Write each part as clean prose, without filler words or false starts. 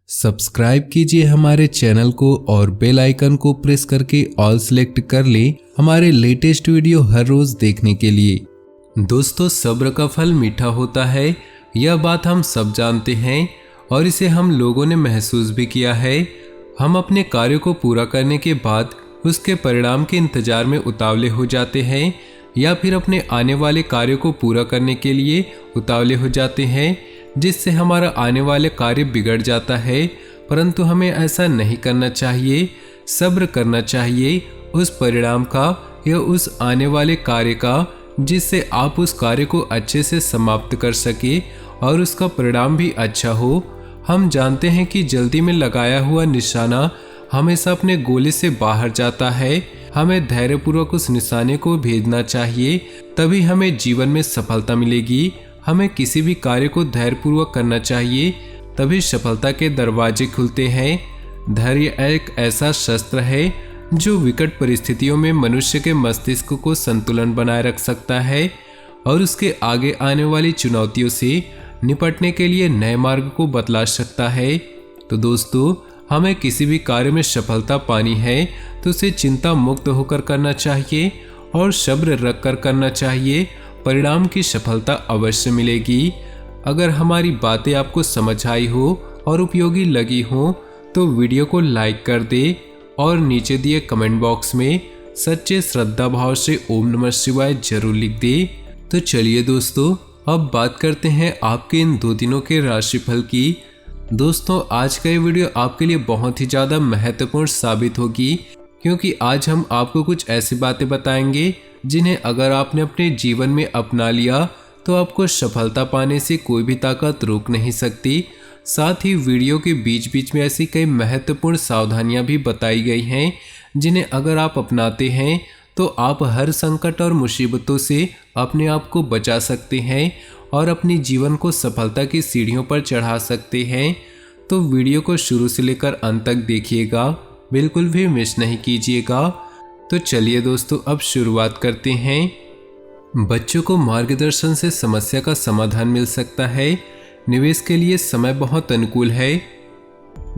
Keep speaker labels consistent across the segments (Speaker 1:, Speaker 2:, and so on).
Speaker 1: Subscribe कीजिए हमारे channel को और बेल आइकन को प्रेस करके ऑल सेलेक्ट कर लें हमारे लेटेस्ट वीडियो हर रोज देखने के लिए। दोस्तों, सब्र का फल मीठा होता है, यह बात हम सब जानते हैं और इसे हम लोगों ने महसूस भी किया है। हम अपने कार्य को पूरा करने के बाद उसके परिणाम के इंतजार में उतावले हो जाते हैं या फिर अपने आने वाले कार्य को पूरा करने के लिए उतावले हो जाते हैं, जिससे हमारा आने वाले कार्य बिगड़ जाता है। परंतु हमें ऐसा नहीं करना चाहिए। सब्र करना चाहिए उस परिणाम का या उस आने वाले कार्य का, जिससे आप उस कार्य को अच्छे से समाप्त कर सके और उसका परिणाम भी अच्छा हो। हम जानते हैं कि जल्दी में लगाया हुआ निशाना हमेशा अपने गोले से बाहर जाता है। हमें धैर्यपूर्वक उस निशाने को भेजना चाहिए, तभी हमें जीवन में सफलता मिलेगी। हमें किसी भी कार्य को धैर्यपूर्वक करना चाहिए, तभी सफलता के दरवाजे खुलते हैं। धैर्य एक ऐसा शस्त्र है जो विकट परिस्थितियों में मनुष्य के मस्तिष्क को संतुलन बनाए रख सकता है और उसके आगे आने वाली चुनौतियों से निपटने के लिए नए मार्ग को बतला सकता है। तो दोस्तों, हमें किसी भी कार्य में सफलता पानी है तो उसे चिंता मुक्त होकर करना चाहिए और सब्र रख कर करना चाहिए। परिणाम की सफलता अवश्य मिलेगी। अगर हमारी बातें आपको समझ आई हो और उपयोगी लगी हो तो वीडियो को लाइक कर दे और नीचे दिए कमेंट बॉक्स में सच्चे श्रद्धा भाव से ओम नमः शिवाय जरूर लिख दे। तो चलिए दोस्तों, अब बात करते हैं आपके इन 2 दिनों के राशिफल की। दोस्तों, आज का ये वीडियो आपके लिए बहुत ही ज़्यादा महत्वपूर्ण साबित होगी, क्योंकि आज हम आपको कुछ ऐसी बातें बताएंगे जिन्हें अगर आपने अपने जीवन में अपना लिया तो आपको सफलता पाने से कोई भी ताकत रोक नहीं सकती। साथ ही वीडियो के बीच बीच में ऐसी कई महत्वपूर्ण सावधानियां भी बताई गई हैं, जिन्हें अगर आप अपनाते हैं तो आप हर संकट और मुसीबतों से अपने आप को बचा सकते हैं और अपनी जीवन को सफलता की सीढ़ियों पर चढ़ा सकते हैं। तो वीडियो को शुरू से लेकर अंत तक देखिएगा, बिल्कुल भी मिस नहीं कीजिएगा। तो चलिए दोस्तों, अब शुरुआत करते हैं। बच्चों को मार्गदर्शन से समस्या का समाधान मिल सकता है। निवेश के लिए समय बहुत अनुकूल है।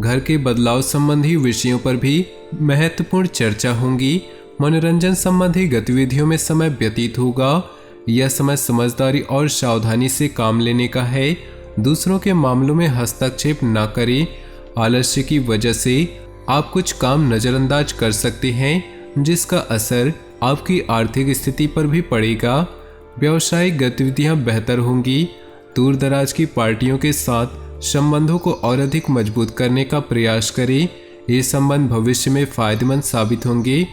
Speaker 1: घर के बदलाव संबंधी विषयों पर भी महत्वपूर्ण चर्चा होगी। मनोरंजन संबंधी गतिविधियों में समय व्यतीत होगा। यह समय समझदारी और सावधानी से काम लेने का है। दूसरों के मामलों में हस्तक्षेप न करें। आलस्य की वजह से आप कुछ काम नज़रअंदाज कर सकते हैं, जिसका असर आपकी आर्थिक स्थिति पर भी पड़ेगा। व्यावसायिक गतिविधियां बेहतर होंगी। दूर दराज की पार्टियों के साथ संबंधों को और अधिक मजबूत करने का प्रयास करें। ये संबंध भविष्य में फायदेमंद साबित होंगे।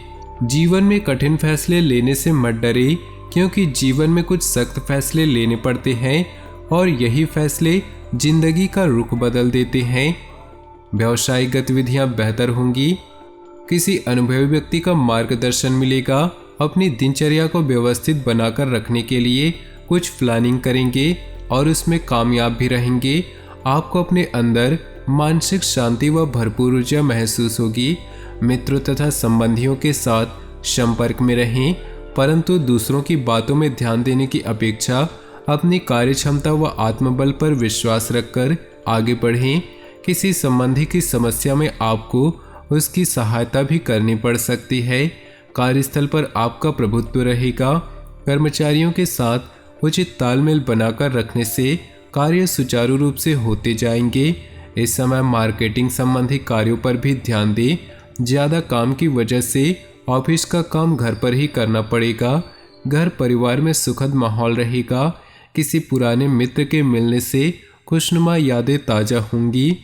Speaker 1: जीवन में कठिन फैसले लेने से मत डरे, क्योंकि जीवन में कुछ सख्त फैसले लेने पड़ते हैं और यही फैसले जिंदगी का रुख बदल देते हैं। व्यावसायिक गतिविधियां बेहतर होंगी। किसी अनुभवी व्यक्ति का मार्गदर्शन मिलेगा। अपनी दिनचर्या को व्यवस्थित बनाकर रखने के लिए कुछ प्लानिंग करेंगे और उसमें कामयाब भी रहेंगे। आपको अपने अंदर मानसिक शांति व भरपूर ऊर्जा महसूस होगी। मित्रों तथा संबंधियों के साथ संपर्क में रहें, परंतु दूसरों की बातों में ध्यान देने की अपेक्षा अपनी कार्यक्षमता व आत्मबल पर विश्वास रखकर आगे बढ़ें। किसी संबंधी की समस्या में आपको उसकी सहायता भी करनी पड़ सकती है। कार्यस्थल पर आपका प्रभुत्व रहेगा। कर्मचारियों के साथ उचित तालमेल बनाकर रखने से कार्य सुचारू रूप से होते जाएंगे। इस समय मार्केटिंग संबंधी कार्यों पर भी ध्यान दें। ज़्यादा काम की वजह से ऑफिस का काम घर पर ही करना पड़ेगा। घर परिवार में सुखद माहौल रहेगा। किसी पुराने मित्र के मिलने से खुशनुमा यादें ताज़ा होंगी।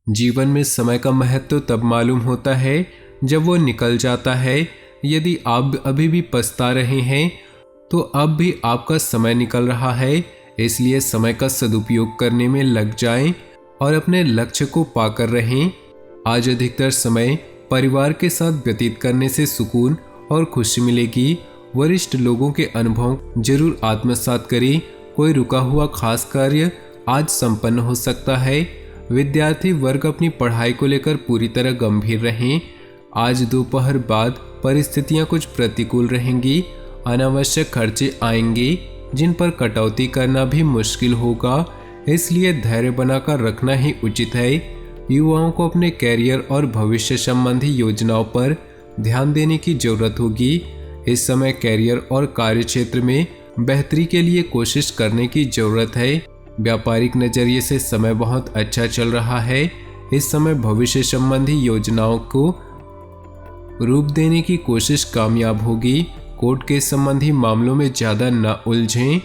Speaker 1: जीवन में समय का महत्व तब मालूम होता है जब वो निकल जाता है। यदि आप अभी भी पछता रहे हैं तो अब भी आपका समय निकल रहा है, इसलिए समय का सदुपयोग करने में लग जाएं और अपने लक्ष्य को पाकर रहें। आज अधिकतर समय परिवार के साथ व्यतीत करने से सुकून और खुशी मिलेगी। वरिष्ठ लोगों के अनुभव जरूर आत्मसात करें। कोई रुका हुआ खास कार्य आज संपन्न हो सकता है। विद्यार्थी वर्ग अपनी पढ़ाई को लेकर पूरी तरह गंभीर रहें। आज दोपहर बाद परिस्थितियां कुछ प्रतिकूल रहेंगी। अनावश्यक खर्चे आएंगे, जिन पर कटौती करना भी मुश्किल होगा, इसलिए धैर्य बनाकर रखना ही उचित है। युवाओं को अपने कैरियर और भविष्य संबंधी योजनाओं पर ध्यान देने की जरूरत होगी। इस समय कैरियर और कार्य क्षेत्र में बेहतरी के लिए कोशिश करने की जरूरत है। व्यापारिक नजरिए से समय बहुत अच्छा चल रहा है। इस समय भविष्य संबंधी योजनाओं को रूप देने की कोशिश कामयाब होगी। कोर्ट केस संबंधी मामलों में ज्यादा न उलझें।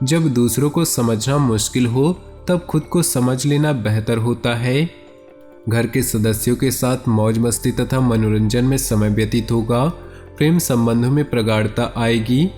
Speaker 1: जब दूसरों को समझना मुश्किल हो तब खुद को समझ लेना बेहतर होता है। घर के सदस्यों के साथ मौज मस्ती तथा मनोरंजन में समय व्यतीत होगा। प्रेम संबंधों में प्रगाढ़ता आएगी।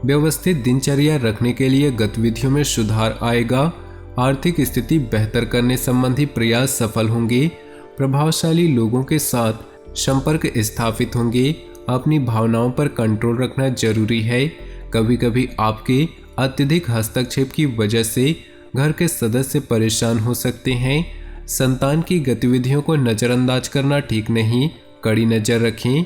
Speaker 1: व्यवस्थित दिनचर्या रखने के लिए गतिविधियों में सुधार आएगा। आर्थिक स्थिति बेहतर करने संबंधी प्रयास सफल होंगे। प्रभावशाली लोगों के साथ संपर्क स्थापित होंगे। अपनी भावनाओं पर कंट्रोल रखना जरूरी है। कभी कभी आपके अत्यधिक हस्तक्षेप की वजह से घर के सदस्य परेशान हो सकते हैं। संतान की गतिविधियों को नजरअंदाज करना ठीक नहीं, कड़ी नजर रखें।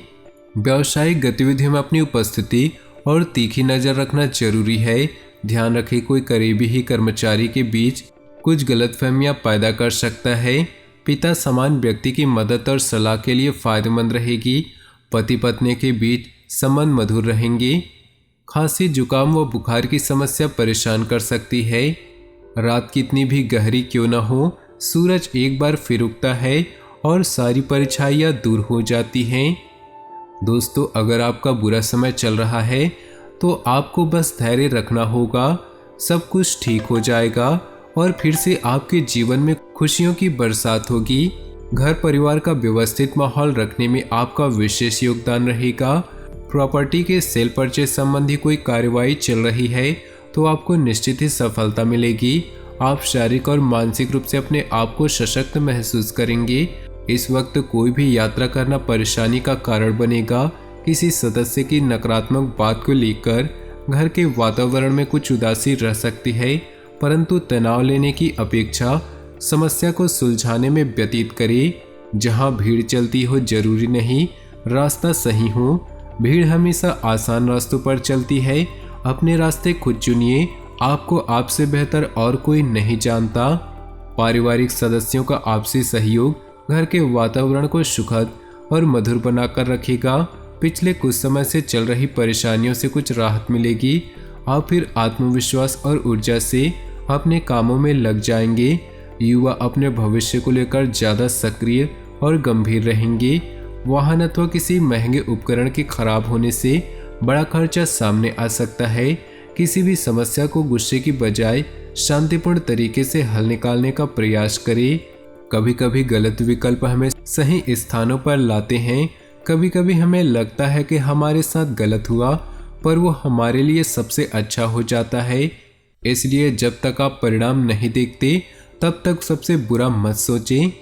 Speaker 1: व्यावसायिक गतिविधियों में अपनी उपस्थिति और तीखी नजर रखना जरूरी है। ध्यान रखें, कोई करीबी ही कर्मचारी के बीच कुछ गलतफहमियां पैदा कर सकता है। पिता समान व्यक्ति की मदद और सलाह के लिए फायदेमंद रहेगी। पति पत्नी के बीच संबंध मधुर रहेंगे। खांसी, जुकाम व बुखार की समस्या परेशान कर सकती है। रात कितनी भी गहरी क्यों न हो, सूरज एक बार फिर उगता है और सारी परछाइयां दूर हो जाती हैं। दोस्तों, अगर आपका बुरा समय चल रहा है तो आपको बस धैर्य रखना होगा। सब कुछ ठीक हो जाएगा और फिर से आपके जीवन में खुशियों की बरसात होगी। घर परिवार का व्यवस्थित माहौल रखने में आपका विशेष योगदान रहेगा। प्रॉपर्टी के सेल परचेज संबंधी कोई कार्यवाही चल रही है तो आपको निश्चित ही सफलता मिलेगी। आप शारीरिक और मानसिक रूप से अपने आप को सशक्त महसूस करेंगे। इस वक्त कोई भी यात्रा करना परेशानी का कारण बनेगा। किसी सदस्य की नकारात्मक बात को लेकर घर के वातावरण में कुछ उदासी रह सकती है, परंतु तनाव लेने की अपेक्षा समस्या को सुलझाने में व्यतीत करें। जहां भीड़ चलती हो जरूरी नहीं रास्ता सही हो। भीड़ हमेशा आसान रास्तों पर चलती है। अपने रास्ते खुद चुनिए। आपको आपसे बेहतर और कोई नहीं जानता। पारिवारिक सदस्यों का आपसी सहयोग घर के वातावरण को सुखद और मधुर बनाकर रखेगा। पिछले कुछ समय से चल रही परेशानियों से कुछ राहत मिलेगी। आप फिर आत्मविश्वास और ऊर्जा से अपने कामों में लग जाएंगे। युवा अपने भविष्य को लेकर ज्यादा सक्रिय और गंभीर रहेंगे। वाहन अथवा किसी महंगे उपकरण के खराब होने से बड़ा खर्चा सामने आ सकता है। किसी भी समस्या को गुस्से की बजाय शांतिपूर्ण तरीके से हल निकालने का प्रयास करें। कभी कभी गलत विकल्प हमें सही स्थानों पर लाते हैं। कभी कभी हमें लगता है कि हमारे साथ गलत हुआ, पर वो हमारे लिए सबसे अच्छा हो जाता है। इसलिए जब तक आप परिणाम नहीं देखते तब तक सबसे बुरा मत सोचें।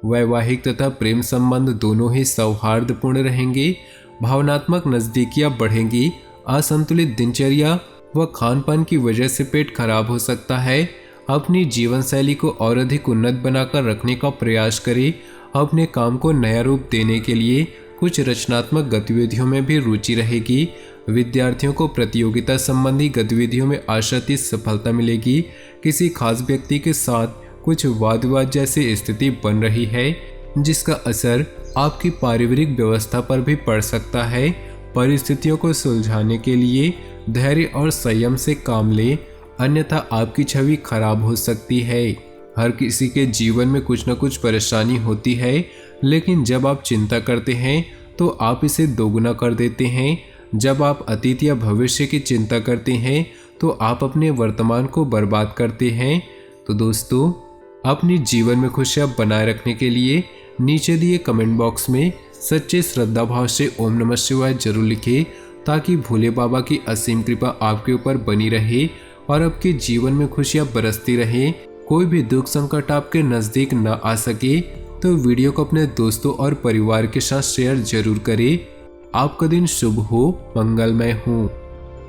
Speaker 1: वैवाहिक तथा प्रेम संबंध दोनों ही सौहार्दपूर्ण रहेंगे। भावनात्मक नजदीकियां बढ़ेंगी। असंतुलित दिनचर्या व खान-पान की वजह से पेट खराब हो सकता है। अपनी जीवन शैली को और अधिक उन्नत बनाकर रखने का प्रयास करें। अपने काम को नया रूप देने के लिए कुछ रचनात्मक गतिविधियों में भी रुचि रहेगी। विद्यार्थियों को प्रतियोगिता संबंधी गतिविधियों में आशातीत सफलता मिलेगी। किसी खास व्यक्ति के साथ कुछ वाद विवाद जैसी स्थिति बन रही है, जिसका असर आपकी पारिवारिक व्यवस्था पर भी पड़ सकता है। परिस्थितियों को सुलझाने के लिए धैर्य और संयम से काम लें, अन्यथा आपकी छवि खराब हो सकती है। हर किसी के जीवन में कुछ न कुछ परेशानी होती है, लेकिन जब आप चिंता करते हैं तो आप इसे दोगुना कर देते हैं। जब आप अतीत या भविष्य की चिंता करते हैं तो आप अपने वर्तमान को बर्बाद करते हैं। तो दोस्तों, अपने जीवन में खुशियां बनाए रखने के लिए नीचे दिए कमेंट बॉक्स में सच्चे श्रद्धा भाव से ओम नमः शिवाय जरूर लिखें, ताकि भोले बाबा की असीम कृपा आपके ऊपर बनी रहे और आपके जीवन में खुशियां बरसती रहे। कोई भी दुख संकट आपके नजदीक न आ सके तो वीडियो को अपने दोस्तों और परिवार के साथ शेयर जरूर करें। आपका दिन शुभ हो, मंगलमय हो।